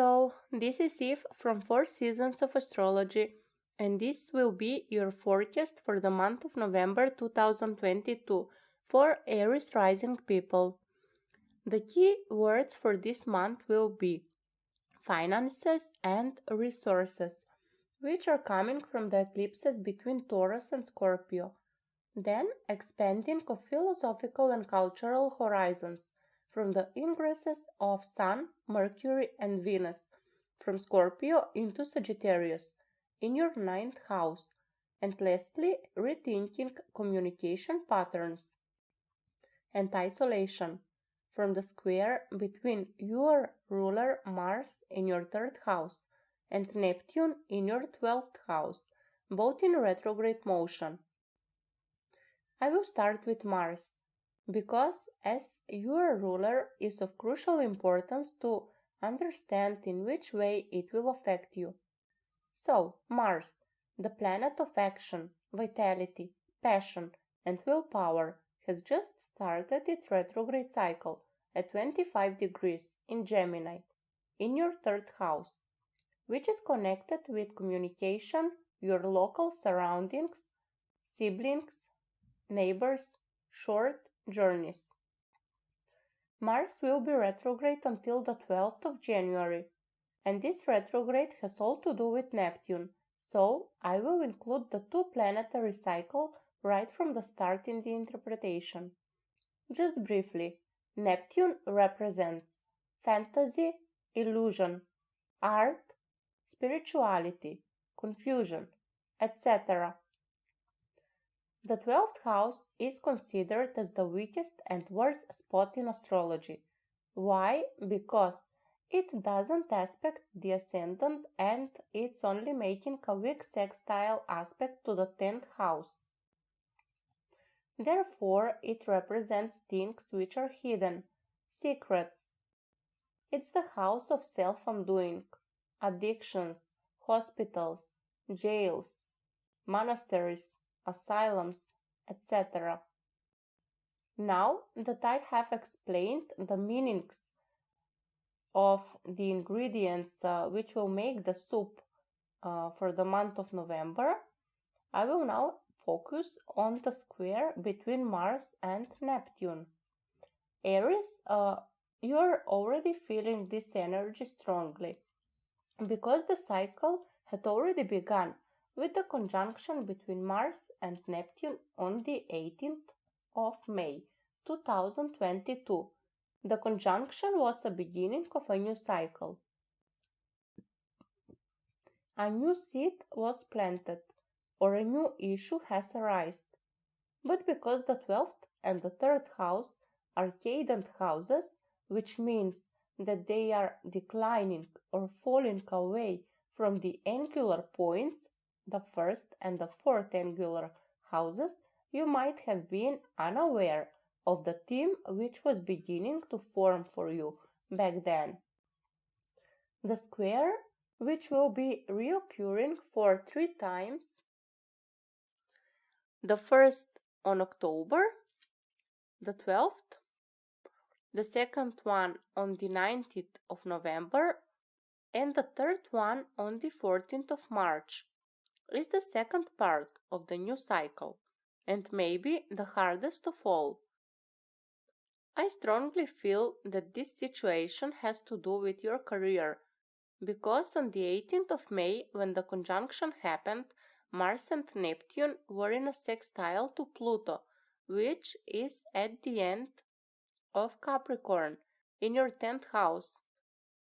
Hello, this is Eve from 4 Seasons of Astrology, and this will be your forecast for the month of November 2022 for Aries rising people. The key words for this month will be finances and resources, which are coming from the eclipses between Taurus and Scorpio. Then expanding of philosophical and cultural horizons from the ingresses of Sun, Mercury, and Venus from Scorpio into Sagittarius in your ninth house, and lastly, rethinking communication patterns and isolation from the square between your ruler Mars in your third house and Neptune in your 12th house, both in retrograde motion. I will start with Mars, because as your ruler is of crucial importance to understand in which way it will affect you. So, Mars, the planet of action, vitality, passion, and willpower, has just started its retrograde cycle at 25 degrees in Gemini, in your third house, which is connected with communication, your local surroundings, siblings, neighbors, short journeys. Mars will be retrograde until the 12th of January, and this retrograde has all to do with Neptune, so I will include the two planetary cycle right from the start in the interpretation. Just briefly, Neptune represents fantasy, illusion, art, spirituality, confusion, etc. The 12th house is considered as the weakest and worst spot in astrology. Why? Because it doesn't aspect the ascendant and it's only making a weak sextile aspect to the 10th house. Therefore, it represents things which are hidden, secrets. It's the house of self-undoing, addictions, hospitals, jails, monasteries, asylums, etc. Now that I have explained the meanings of the ingredients which will make the soup for the month of November, I will now focus on the square between Mars and Neptune. Aries, you're already feeling this energy strongly because the cycle had already begun with the conjunction between Mars and Neptune on the 18th of May 2022. The conjunction was the beginning of a new cycle. A new seed was planted, or a new issue has arisen. But because the 12th and the 3rd house are cadent houses, which means that they are declining or falling away from the angular points, the 1st and the 4th angular houses, you might have been unaware of the theme which was beginning to form for you back then. The square, which will be reoccurring for 3 times, the first on October, the 12th, the second one on the 19th of November, and the third one on the 14th of March, is the second part of the new cycle, and maybe the hardest of all. I strongly feel that this situation has to do with your career, because on the 18th of May, when the conjunction happened, Mars and Neptune were in a sextile to Pluto, which is at the end of Capricorn, in your 10th house.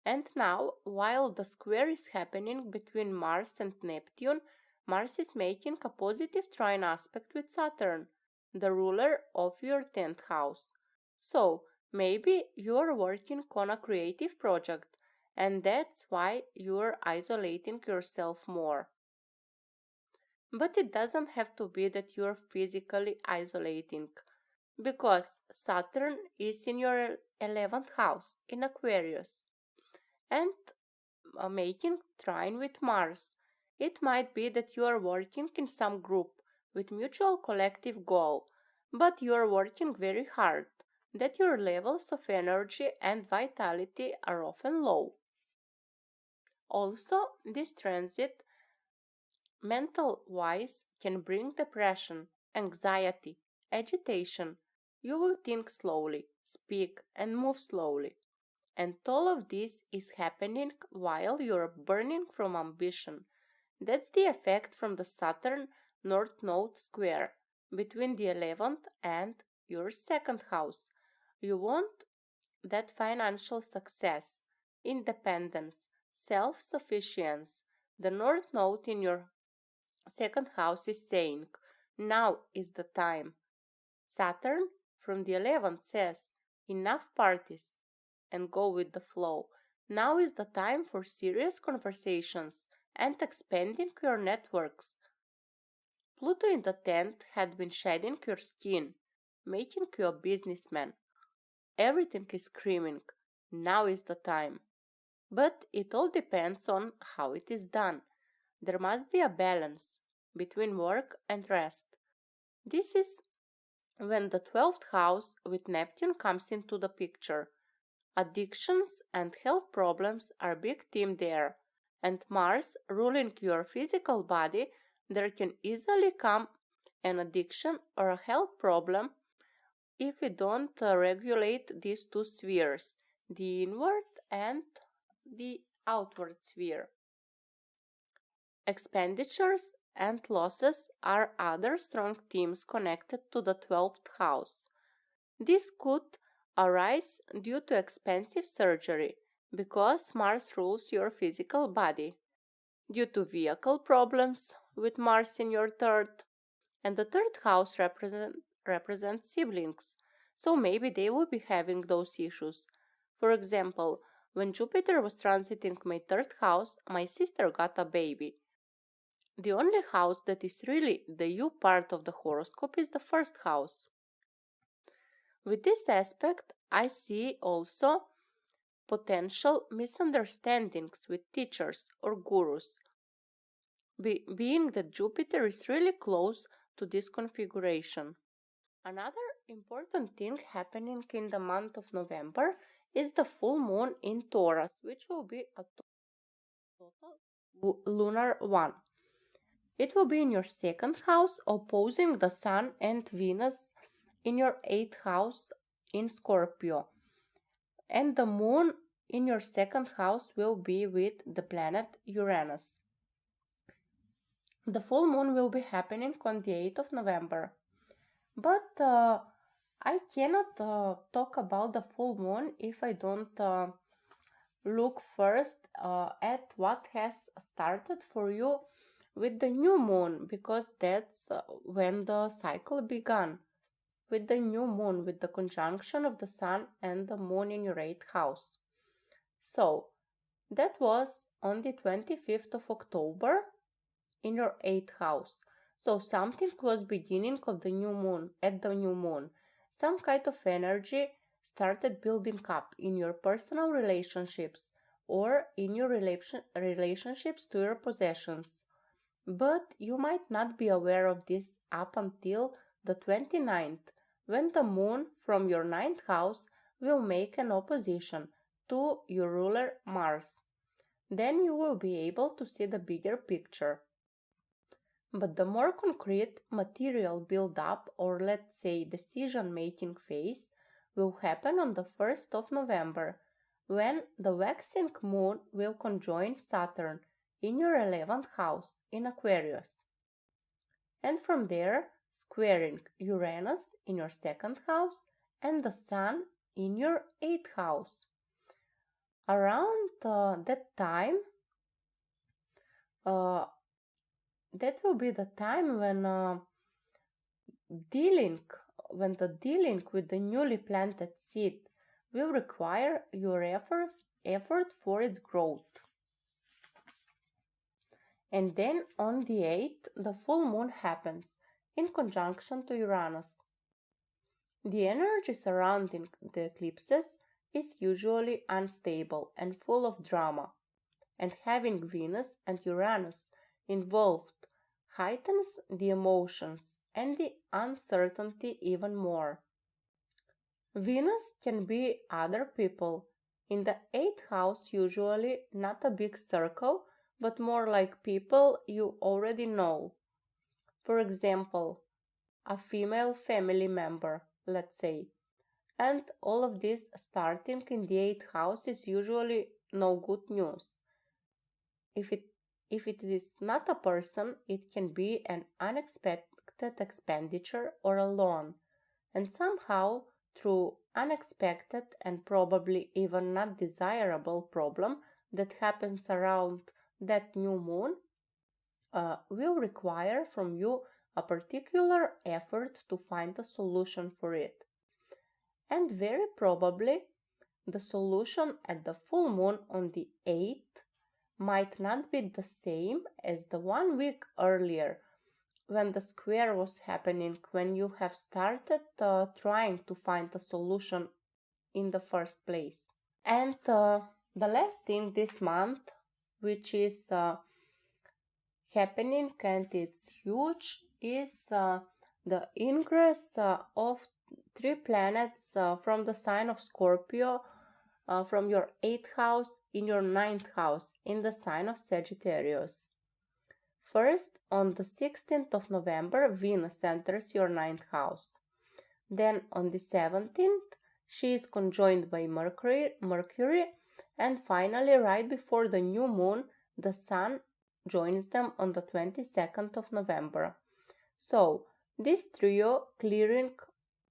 And now, while the square is happening between Mars and Neptune, Mars is making a positive trine aspect with Saturn, the ruler of your 10th house. So, maybe you're working on a creative project, and that's why you're isolating yourself more. But it doesn't have to be that you're physically isolating, because Saturn is in your 11th house, in Aquarius, and making trine with Mars. It might be that you are working in some group with mutual collective goal, but you are working very hard, that your levels of energy and vitality are often low. Also, this transit, mental-wise, can bring depression, anxiety, agitation. You will think slowly, speak, and move slowly. And all of this is happening while you're burning from ambition. That's the effect from the Saturn North Node square between the 11th and your second house. You want that financial success, independence, self sufficiency. The North Node in your second house is saying, now is the time. Saturn from the 11th says, enough parties and go with the flow. Now is the time for serious conversations and expanding your networks. Pluto in the 10th had been shedding your skin, making you a businessman. Everything is screaming, now is the time. But it all depends on how it is done. There must be a balance between work and rest. This is when the 12th house with Neptune comes into the picture. Addictions and health problems are a big theme there, and Mars ruling your physical body, there can easily come an addiction or a health problem if we don't regulate these two spheres, the inward and the outward sphere. Expenditures and losses are other strong themes connected to the 12th house. This could arise due to expensive surgery because Mars rules your physical body, due to vehicle problems with Mars in your third, and the third house represents siblings, so maybe they will be having those issues. For example, when Jupiter was transiting my third house, my sister got a baby. The only house that is really the you part of the horoscope is the first house. With this aspect, I see also potential misunderstandings with teachers or gurus, being that Jupiter is really close to this configuration. Another important thing happening in the month of November is the full moon in Taurus, which will be a total lunar one. It will be in your second house, opposing the Sun and Venus in your eighth house in Scorpio. And the moon in your second house will be with the planet Uranus. The full moon will be happening on the 8th of November. But I cannot talk about the full moon if I don't look first at what has started for you with the new moon, because that's when the cycle began. With the new moon, with the conjunction of the sun and the moon in your 8th house. So, that was on the 25th of October in your 8th house. So, something was beginning of the new moon, at the new moon. Some kind of energy started building up in your personal relationships or in your relationships to your possessions. But you might not be aware of this up until the 29th, when the moon from your 9th house will make an opposition to your ruler Mars. Then you will be able to see the bigger picture. But the more concrete material build-up, or let's say decision-making phase, will happen on the 1st of November, when the waxing moon will conjoin Saturn in your 11th house in Aquarius. And from there, squaring Uranus in your second house and the Sun in your 8th house. Around that time, that will be the time when dealing with the newly planted seed will require your effort for its growth. And then on the 8th, the full moon happens in conjunction to Uranus. The energy surrounding the eclipses is usually unstable and full of drama, and having Venus and Uranus involved heightens the emotions and the uncertainty even more. Venus can be other people, In the 8th house, usually not a big circle, but more like people you already know. For example, a female family member, let's say. And all of this starting in the 8th house is usually no good news. If it is not a person, it can be an unexpected expenditure or a loan. And somehow, through unexpected and probably even not desirable problem that happens around that new moon, will require from you a particular effort to find a solution for it. And very probably, the solution at the full moon on the 8th might not be the same as the 1 week earlier when the square was happening, when you have started trying to find a solution in the first place. And the last thing this month, which is happening and it's huge, is the ingress of 3 planets from the sign of Scorpio, from your 8th house in your 9th house in the sign of Sagittarius. First, on the 16th of November, Venus enters your 9th house. Then on the 17th, she is conjoined by Mercury, and finally, right before the new moon, the Sun joins them on the 22nd of November. So, this trio clearing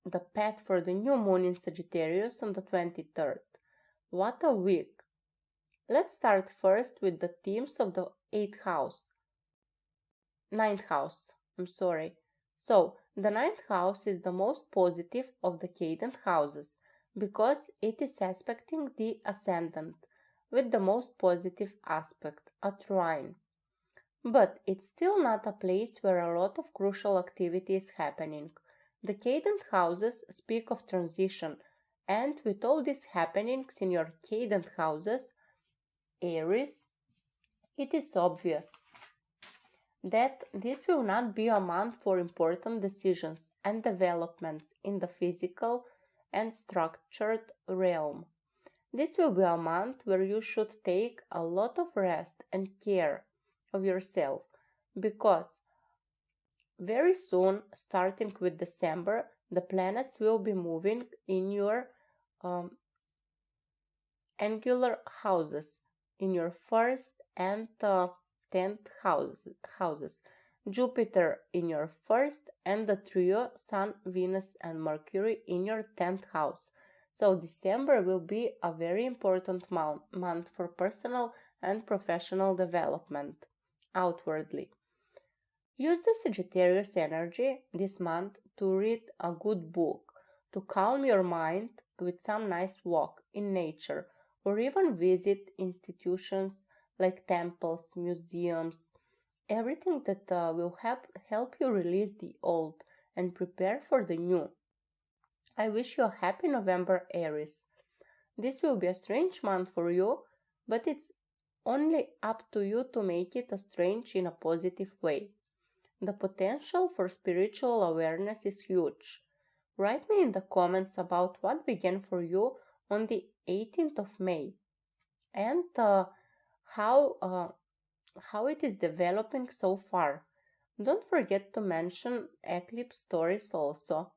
the path for the new moon in Sagittarius on the 23rd. What a week! Let's start first with the themes of the 8th house. 9th house, I'm sorry. So, the 9th house is the most positive of the cadent houses because it is aspecting the ascendant with the most positive aspect, a trine. But it's still not a place where a lot of crucial activity is happening. The cadent houses speak of transition, and with all these happenings in your cadent houses, Aries, it is obvious that this will not be a month for important decisions and developments in the physical and structured realm. This will be a month where you should take a lot of rest and care of yourself because very soon, starting with December, the planets will be moving in your um, angular houses, in your first and 10th houses. Jupiter in your first, and the trio Sun, Venus, and Mercury in your 10th house. So December will be a very important month for personal and professional development outwardly. Use the Sagittarius energy this month to read a good book, to calm your mind with some nice walk in nature, or even visit institutions like temples, museums, everything that will help you release the old and prepare for the new. I wish you a happy November, Aries. This will be a strange month for you, but it's only up to you to make it a strange in a positive way. The potential for spiritual awareness is huge. Write me in the comments about what began for you on the 18th of May and how how it is developing so far. Don't forget to mention eclipse stories also.